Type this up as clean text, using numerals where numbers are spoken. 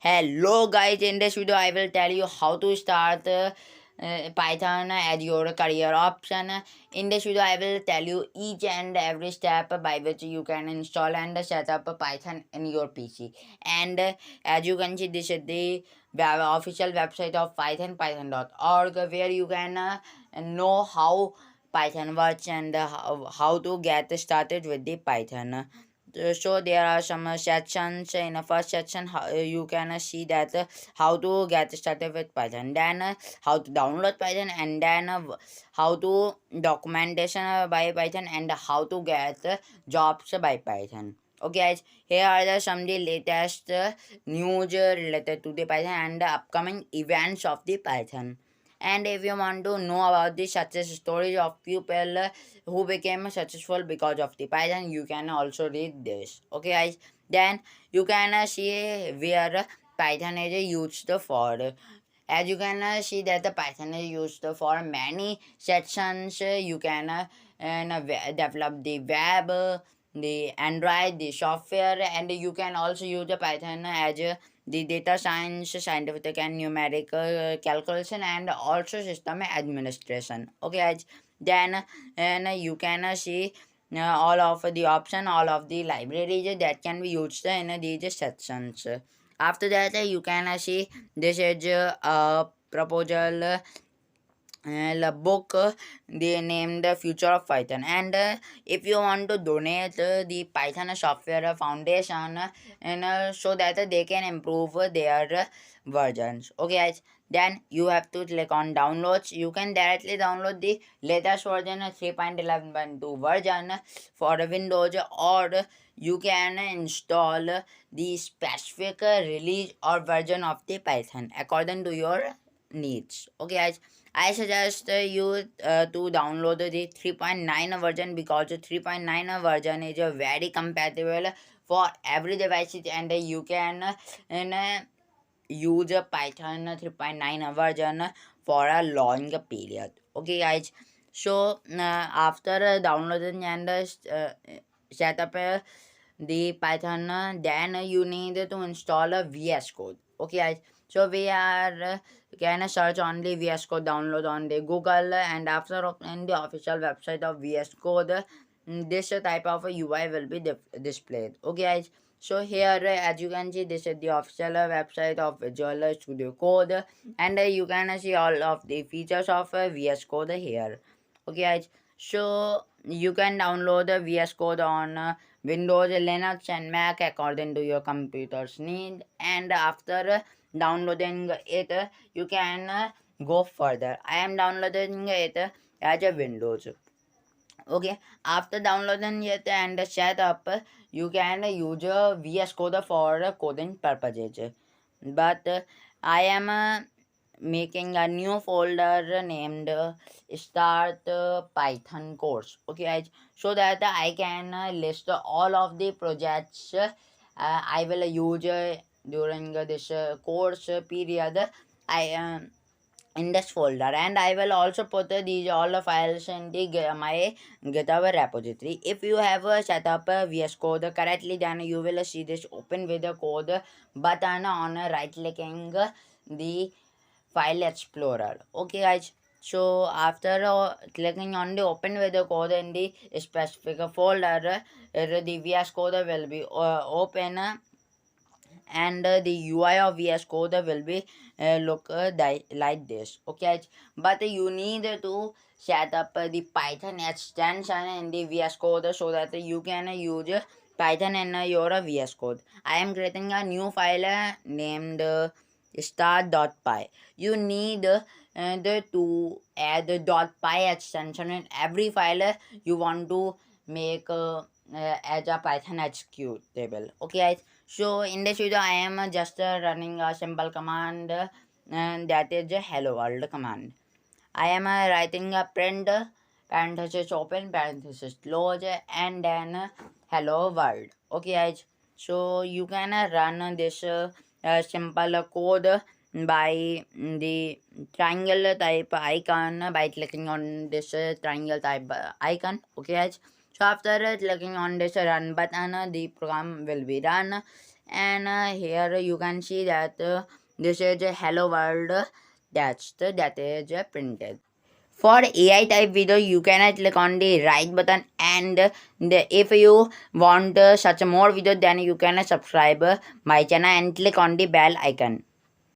Hello guys, in this video I will tell you how to start Python as your career option. In this video I will tell you each and every step by which you can install and set up Python in your PC. And as you can see, this is the official website of Python, python.org, where you can know how Python works and how to get started with the Python. So there are some sections. In the first section you can see that how to get started with Python, then how to download Python, and then how to documentation by Python, and how to get jobs by Python. Okay guys, here are some the latest news related to the Python and the upcoming events of the Python. And if you want to know about the success stories of people who became successful because of the Python, you can also read this. Okay guys, then you can see where Python is used for. As you can see that the Python is used for many sections. You can develop the web, the Android, the software, and you can also use the Python as the data science, scientific and numerical calculation, and also system administration. Okay guys, then and you can see all of the option, all of the libraries that can be used in these sections. After that you can see this is a proposal book they named the future of Python. And if you want to donate the Python software foundation and so that they can improve their versions. Okay guys, then you have to click on downloads. You can directly download the latest version 3.11.2 version for Windows, or you can install the specific release or version of the Python according to your needs. Okay guys, I suggest you to download the 3.9 version, because the 3.9 version is very compatible for every device, and you can use a Python 3.9 version for a long period. Okay guys, so after downloading and set up the Python, then you need to install a VS Code. Okay guys, so we are can search only VS Code download on the Google, and after opening the official website of VS Code, this type of a UI will be displayed. Okay guys, so here as you can see, this is the official website of Visual Studio Code, and you can see all of the features of VS Code here. Okay guys, so you can download the VS Code on Windows, Linux and Mac according to your computer's need, and after downloading it you can go further. I am downloading it as a Windows. Okay, after downloading it and set up, you can use VS Code for coding purposes. But I am making a new folder named Start Python course. Okay guys, so that I can list all of the projects I will use during this course period. I in this folder, and I will also put these all the files in the my GitHub repository. If you have set up VS Code correctly, then you will see this open with the code button on right clicking the file explorer. Okay guys, so after clicking on the open with the code in the specific folder, the VS Code will be open, and the UI of VS Code will be look like this. Okay, but you need to set up the Python extension in the VS Code so that you can use Python in your VS Code. I am creating a new file named start.py. You need to add the .py extension in every file you want to make as a Python executable. Okay guys, so in this video I am just running a simple command, and that is a hello world command. I am writing a print parenthesis open parenthesis close and then hello world. Okay guys, so you can run this simple code by the triangle type icon by clicking on this triangle type icon. Okay guys, so after clicking on this run button, the program will be run, and here you can see that this is a hello world, that is printed. For AI type video, you can click on the right button, and if you want such more video, then you can subscribe my channel and click on the bell icon.